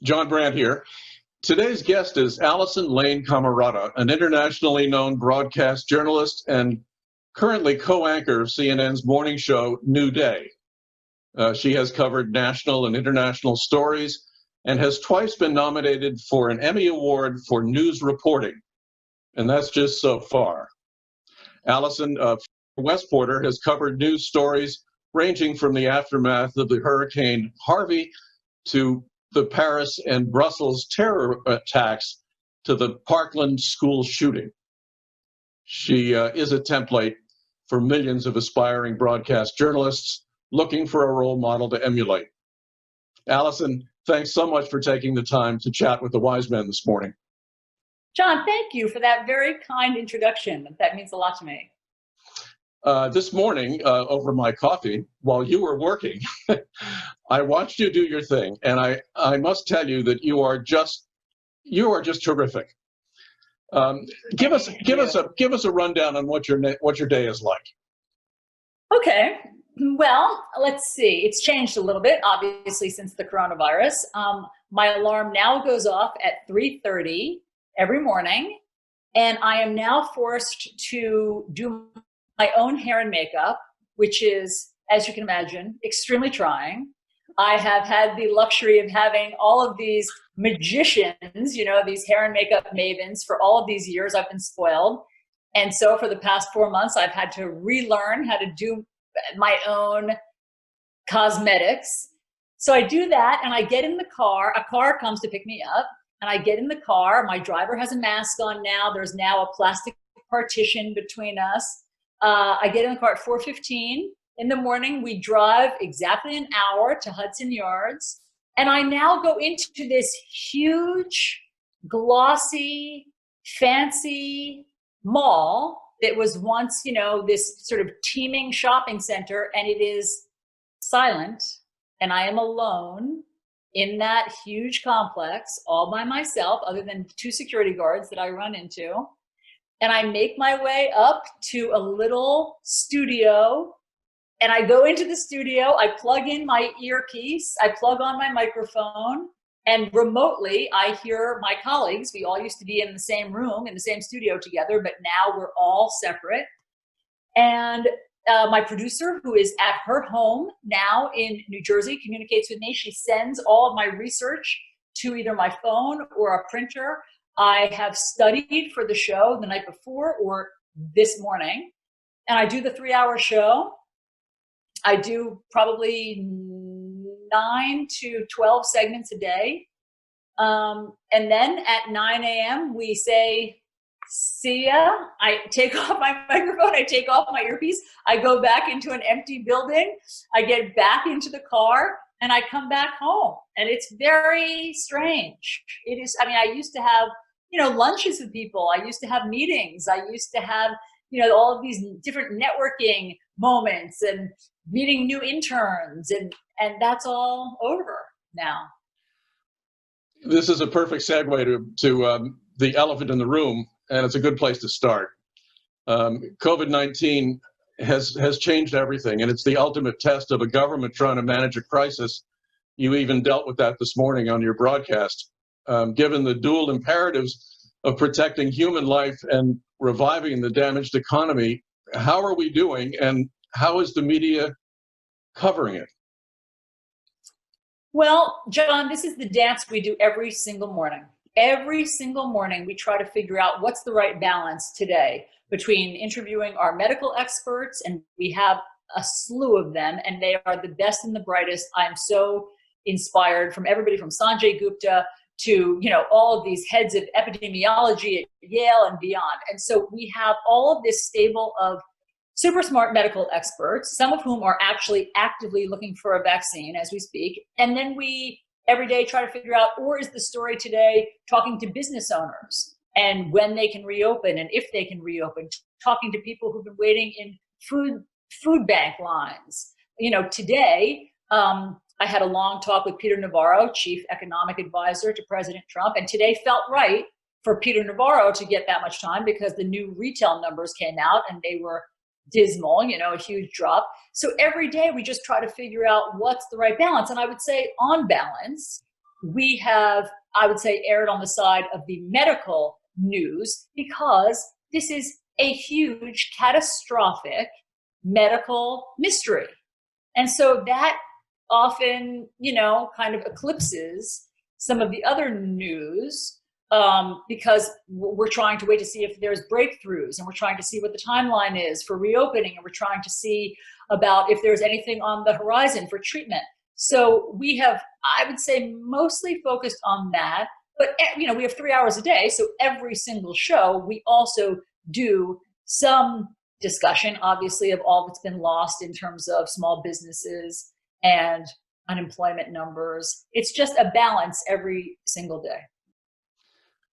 John Brandt here. Today's guest is Alisyn Camerota, an internationally known broadcast journalist and currently co-anchor of CNN's morning show, New Day. She has covered national and international stories and has twice been nominated for an Emmy Award for news reporting. And that's just so far. Alisyn Westporter has covered news stories ranging from the aftermath of the Hurricane Harvey to the Paris and Brussels terror attacks to the Parkland school shooting. She is a template for millions of aspiring broadcast journalists looking for a role model to emulate. Alisyn, thanks so much for taking the time to chat with the wise men this morning. John, thank you for that very kind introduction. That means a lot to me. This morning, over my coffee, while you were working, I watched you do your thing, and I must tell you that you are just terrific. Give us a rundown on what your day is like. Okay, well, let's see. It's changed a little bit, obviously, since the coronavirus. My alarm now goes off at 3:30 every morning, and I am now forced to do my own hair and makeup, which is, as you can imagine, extremely trying. I have had the luxury of having all of these magicians, these hair and makeup mavens for all of these years. I've been spoiled. And so for the past 4 months, I've had to relearn how to do my own cosmetics. So I do that and I get in the car. A car comes to pick me up and I get in the car. My driver has a mask on now. There's now a plastic partition between us. I get in the car at 4:15 in the morning. We drive exactly an hour to Hudson Yards. And I now go into this huge, glossy, fancy mall that was once, this sort of teeming shopping center, and it is silent. And I am alone in that huge complex all by myself, other than 2 security guards that I run into. And I make my way up to a little studio, and I go into the studio, I plug in my earpiece, I plug on my microphone, and remotely I hear my colleagues. We all used to be in the same room, in the same studio together, but now we're all separate. And my producer, who is at her home now in New Jersey, communicates with me. She sends all of my research to either my phone or a printer. I have studied for the show the night before or this morning, and I do the 3-hour show. I do probably 9 to 12 segments a day. And then at 9 a.m., we say, see ya. I take off my microphone, I take off my earpiece, I go back into an empty building, I get back into the car, and I come back home. And it's very strange. It is, I used to have, lunches with people. I used to have meetings. I used to have, all of these different networking moments and meeting new interns. And that's all over now. This is a perfect segue to the elephant in the room, and it's a good place to start. COVID-19 has changed everything, and it's the ultimate test of a government trying to manage a crisis. You even dealt with that this morning on your broadcast. Given the dual imperatives of protecting human life and reviving the damaged economy, how are we doing, and how is the media covering it? Well, John, this is the dance we do every single morning. Every single morning, we try to figure out what's the right balance today between interviewing our medical experts, and we have a slew of them, and they are the best and the brightest. I'm so inspired from everybody from Sanjay Gupta to, all of these heads of epidemiology at Yale and beyond. And so we have all of this stable of super smart medical experts, some of whom are actually actively looking for a vaccine as we speak. And then we every day try to figure out, or is the story today talking to business owners and when they can reopen and if they can reopen, talking to people who've been waiting in food bank lines. Today, I had a long talk with Peter Navarro, chief economic advisor to President Trump, and today felt right for Peter Navarro to get that much time because the new retail numbers came out and they were dismal, a huge drop. So every day we just try to figure out what's the right balance. And I would say on balance, we have, I would say, erred on the side of the medical news because this is a huge, catastrophic medical mystery. And so that often, kind of eclipses some of the other news because we're trying to wait to see if there's breakthroughs, and we're trying to see what the timeline is for reopening, and we're trying to see about if there's anything on the horizon for treatment. So we have, I would say, mostly focused on that. But, we have 3 hours a day. So every single show, we also do some discussion, obviously, of all that's been lost in terms of small businesses and unemployment numbers. It's just a balance every single day.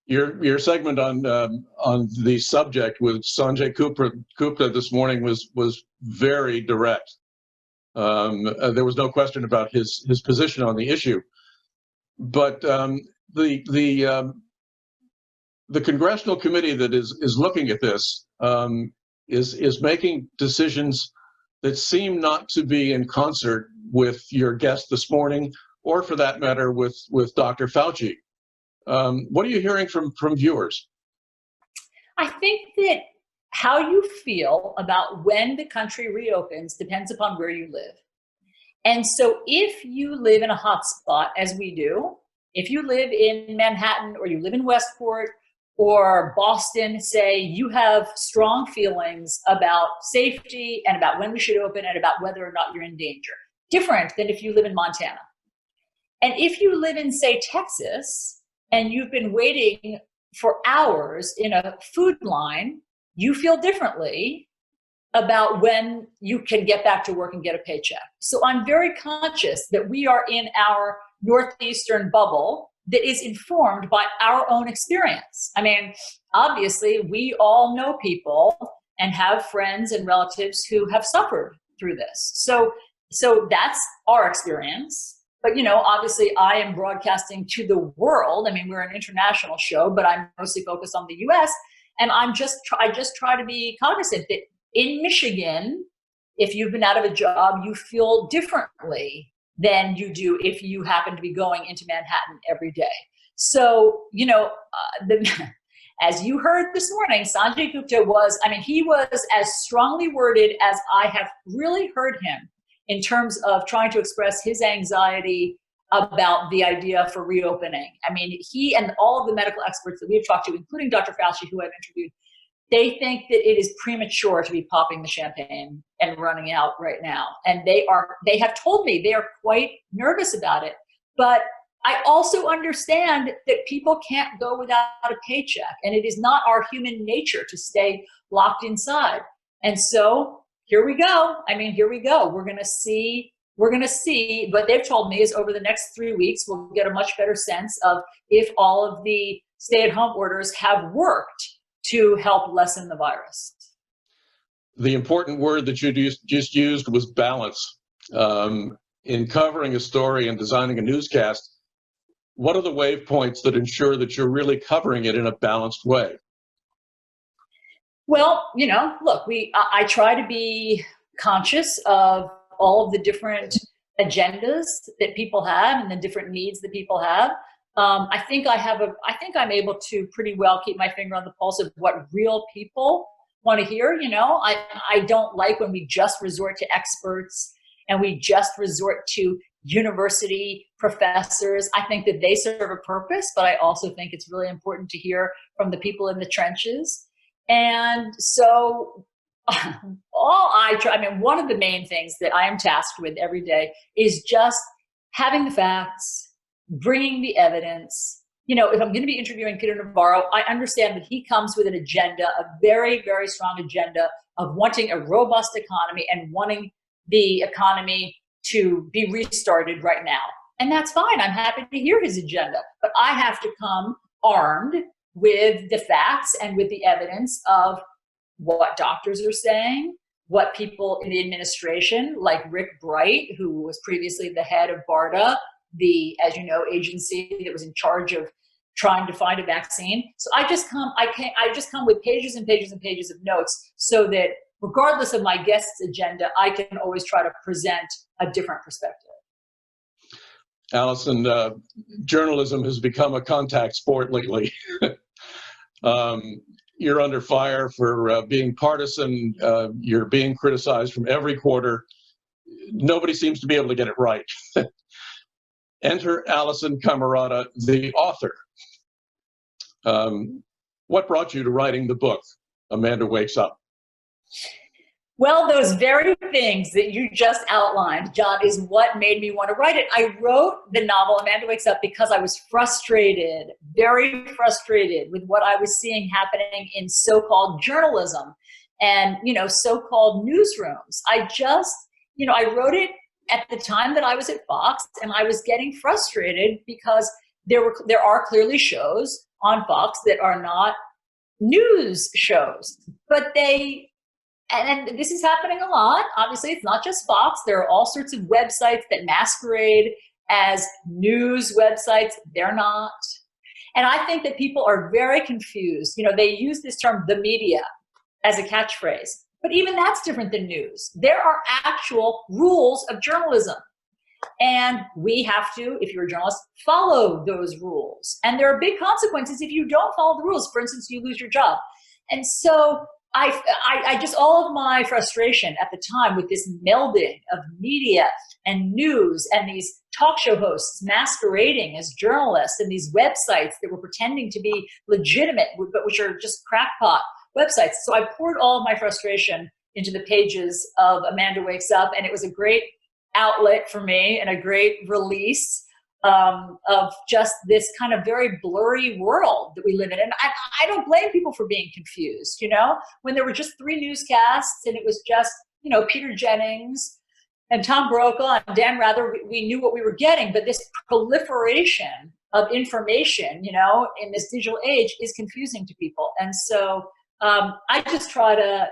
Your segment on the subject with Sanjay Gupta this morning was very direct. There was no question about his position on the issue, but the congressional committee that is looking at this is making decisions that seem not to be in concert with your guest this morning, or for that matter, with Dr. Fauci. What are you hearing from viewers? I think that how you feel about when the country reopens depends upon where you live. And so if you live in a hot spot, as we do, if you live in Manhattan or you live in Westport or Boston, say, you have strong feelings about safety and about when we should open and about whether or not you're in danger. Different than if you live in Montana. And if you live in, say, Texas, and you've been waiting for hours in a food line, you feel differently about when you can get back to work and get a paycheck. So I'm very conscious that we are in our Northeastern bubble that is informed by our own experience. I mean, obviously, we all know people and have friends and relatives who have suffered through this. So that's our experience. But, obviously I am broadcasting to the world. I mean, we're an international show, but I'm mostly focused on the US. And I just try to be cognizant that in Michigan, if you've been out of a job, you feel differently than you do if you happen to be going into Manhattan every day. So, as you heard this morning, Sanjay Gupta he was as strongly worded as I have really heard him in terms of trying to express his anxiety about the idea for reopening. I mean, he and all of the medical experts that we've talked to, including Dr. Fauci, who I've interviewed, they think that it is premature to be popping the champagne and running out right now. And they have told me they are quite nervous about it. But I also understand that people can't go without a paycheck, and it is not our human nature to stay locked inside. And so here we go. Here we go. We're going to see. What they've told me is over the next 3 weeks, we'll get a much better sense of if all of the stay-at-home orders have worked to help lessen the virus. The important word that you just used was balance. In covering a story and designing a newscast, what are the wave points that ensure that you're really covering it in a balanced way? Well, look, I try to be conscious of all of the different agendas that people have and the different needs that people have. I think I'm able to pretty well keep my finger on the pulse of what real people want to hear. I don't like when we just resort to experts and we just resort to university professors. I think that they serve a purpose, but I also think it's really important to hear from the people in the trenches. And so one of the main things that I am tasked with every day is just having the facts, bringing the evidence. If I'm going to be interviewing Peter Navarro, I understand that he comes with an agenda, a very, very strong agenda of wanting a robust economy and wanting the economy to be restarted right now. And that's fine. I'm happy to hear his agenda, but I have to come armed with the facts and with the evidence of what doctors are saying, what people in the administration, like Rick Bright, who was previously the head of BARDA, the, as you know, agency that was in charge of trying to find a vaccine. So I just come with pages and pages and pages of notes so that regardless of my guest's agenda, I can always try to present a different perspective. Alisyn, journalism has become a contact sport lately. You're under fire for being partisan. You're being criticized from every quarter. Nobody seems to be able to get it right. Enter Alisyn Camerota, the author. What brought you to writing the book, Amanda Wakes Up? Well, those very things that you just outlined, John, is what made me want to write it. I wrote the novel, Amanda Wakes Up, because I was frustrated, very frustrated with what I was seeing happening in so-called journalism and, so-called newsrooms. I wrote it at the time that I was at Fox, and I was getting frustrated because there are clearly shows on Fox that are not news shows, but and this is happening a lot. Obviously, it's not just Fox. There are all sorts of websites that masquerade as news websites. They're not. And I think that people are very confused. They use this term, the media, as a catchphrase. But even that's different than news. There are actual rules of journalism. And we have to, if you're a journalist, follow those rules. And there are big consequences if you don't follow the rules. For instance, you lose your job. And so I just, all of my frustration at the time with this melding of media and news and these talk show hosts masquerading as journalists and these websites that were pretending to be legitimate, but which are just crackpot websites. So I poured all of my frustration into the pages of Amanda Wakes Up, and it was a great outlet for me and a great release of just this kind of very blurry world that we live in. And I don't blame people for being confused, when there were just 3 newscasts and it was just, Peter Jennings and Tom Brokaw and Dan Rather, we knew what we were getting, but this proliferation of information, in this digital age is confusing to people. And so I just try to,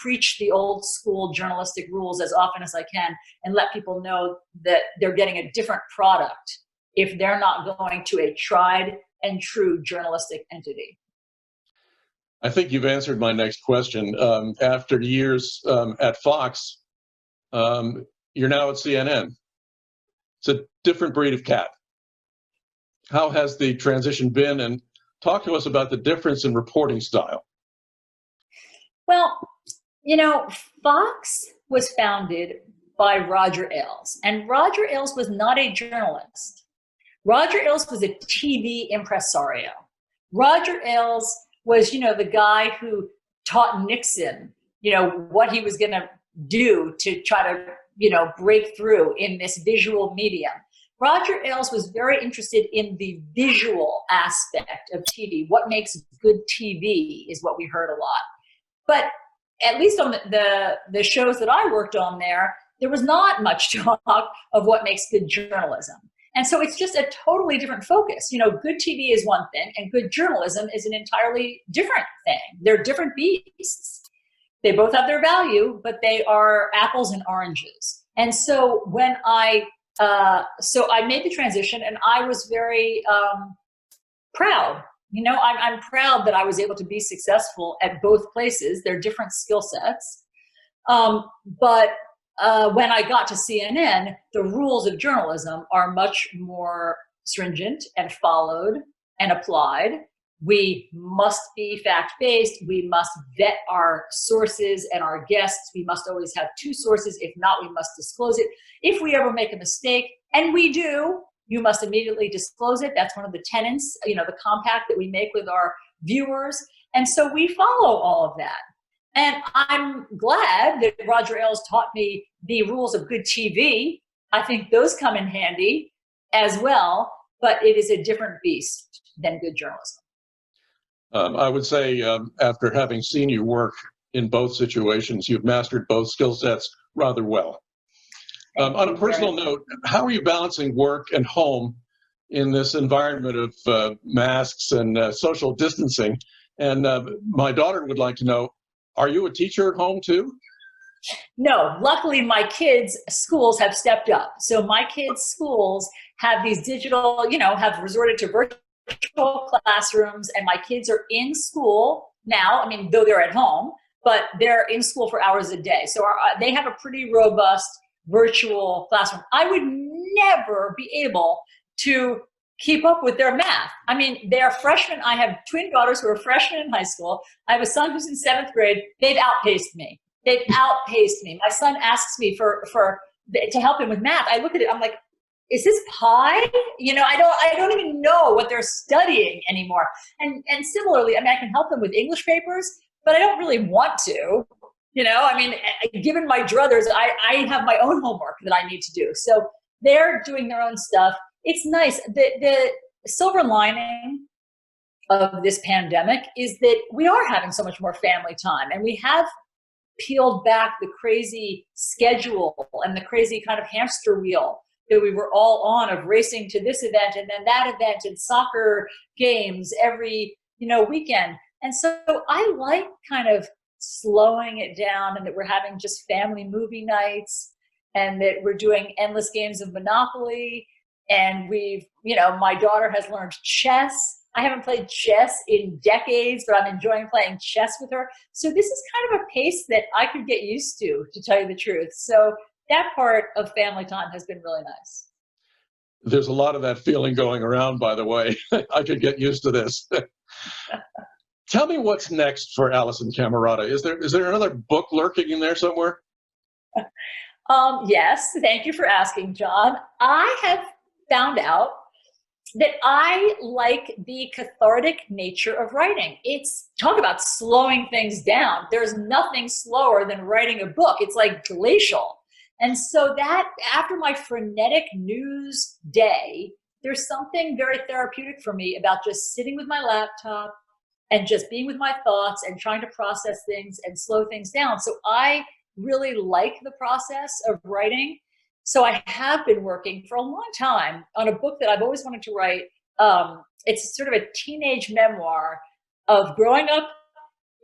preach the old school journalistic rules as often as I can and let people know that they're getting a different product if they're not going to a tried and true journalistic entity. I think you've answered my next question. After years at Fox, you're now at CNN. It's a different breed of cat. How has the transition been? And talk to us about the difference in reporting style. Well, Fox was founded by Roger Ailes, and Roger Ailes was not a journalist. Roger Ailes was a TV impresario. Roger Ailes was, the guy who taught Nixon, what he was going to do to try to, break through in this visual medium. Roger Ailes was very interested in the visual aspect of TV. What makes good TV is what we heard a lot. But at least on the shows that I worked on there was not much talk of what makes good journalism. And so it's just a totally different focus. Good TV is one thing and good journalism is an entirely different thing. They're different beasts. They both have their value, but they are apples and oranges. And so when I made the transition and I was very proud. I'm proud that I was able to be successful at both places. They're different skill sets. But when I got to CNN, the rules of journalism are much more stringent and followed and applied. We must be fact-based. We must vet our sources and our guests. We must always have 2 sources. If not, we must disclose it. If we ever make a mistake, and we do, you must immediately disclose it. That's one of the tenets, the compact that we make with our viewers. And so we follow all of that. And I'm glad that Roger Ailes taught me the rules of good TV. I think those come in handy as well, but it is a different beast than good journalism. I would say after having seen you work in both situations, you've mastered both skill sets rather well. On a personal note, how are you balancing work and home in this environment of masks and social distancing? And my daughter would like to know, are you a teacher at home too? No, luckily my kids' schools have stepped up. So my kids' schools have these digital, have resorted to virtual classrooms, and my kids are in school now. Though they're at home, but they're in school for hours a day. So they have a pretty robust virtual classroom. I would never be able to keep up with their math. I mean, they are freshmen. I have twin daughters who are freshmen in high school. I have a son who's in 7th grade. They've outpaced me. They've outpaced me. My son asks me to help him with math. I look at it, I'm like, is this pi? You know, I don't even know what they're studying anymore. And similarly, I mean, I can help them with English papers, but I don't really want to. You know, I mean, given my druthers, I have my own homework that I need to do. So they're doing their own stuff. It's nice. The silver lining of this pandemic is that we are having so much more family time, and we have peeled back the crazy schedule and the crazy kind of hamster wheel that we were all on of racing to this event and then that event and soccer games every, weekend. And so I like kind of slowing it down, and that we're having just family movie nights, and that we're doing endless games of Monopoly. And we've, my daughter has learned chess. I haven't played chess in decades, but I'm enjoying playing chess with her. So this is kind of a pace that I could get used to tell you the truth. So that part of family time has been really nice. There's a lot of that feeling going around, by the way. I could get used to this. Tell me what's next for Alisyn Camerota. Is there another book lurking in there somewhere? Yes, thank you for asking, John. I have found out that I like the cathartic nature of writing. It's talk about slowing things down. There's nothing slower than writing a book. It's like glacial. And so that after my frenetic news day, there's something very therapeutic for me about just sitting with my laptop and just being with my thoughts and trying to process things and slow things down. So I really like the process of writing. So I have been working for a long time on a book that I've always wanted to write. It's sort of a teenage memoir of growing up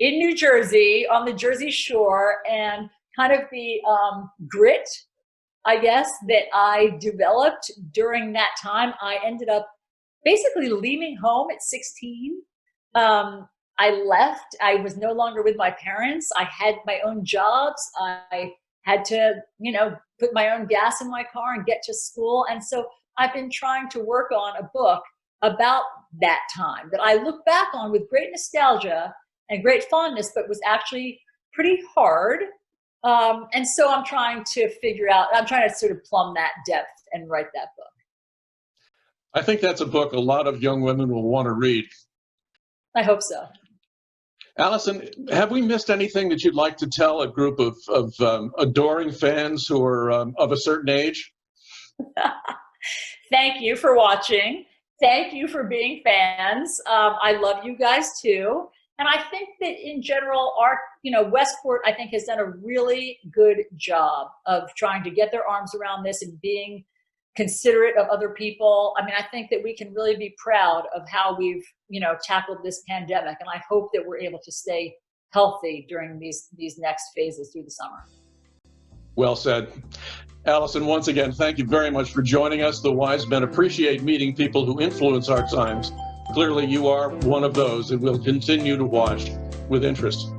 in New Jersey on the Jersey Shore, and kind of the grit, I guess, that I developed during that time. I ended up basically leaving home at 16. I left. I was no longer with my parents. I had my own jobs. I had to, put my own gas in my car and get to school. And so I've been trying to work on a book about that time that I look back on with great nostalgia and great fondness, but was actually pretty hard. And so I'm trying to sort of plumb that depth and write that book. I think that's a book a lot of young women will want to read. I hope so. Alisyn, have we missed anything that you'd like to tell a group of adoring fans who are of a certain age? Thank you for watching. Thank you for being fans. I love you guys too. And I think that in general, Westport, I think, has done a really good job of trying to get their arms around this and being considerate of other people. I mean, I think that we can really be proud of how we've, tackled this pandemic. And I hope that we're able to stay healthy during these next phases through the summer. Well said. Alisyn, once again, thank you very much for joining us. The wise men appreciate meeting people who influence our times. Clearly, you are one of those, and we'll continue to watch with interest.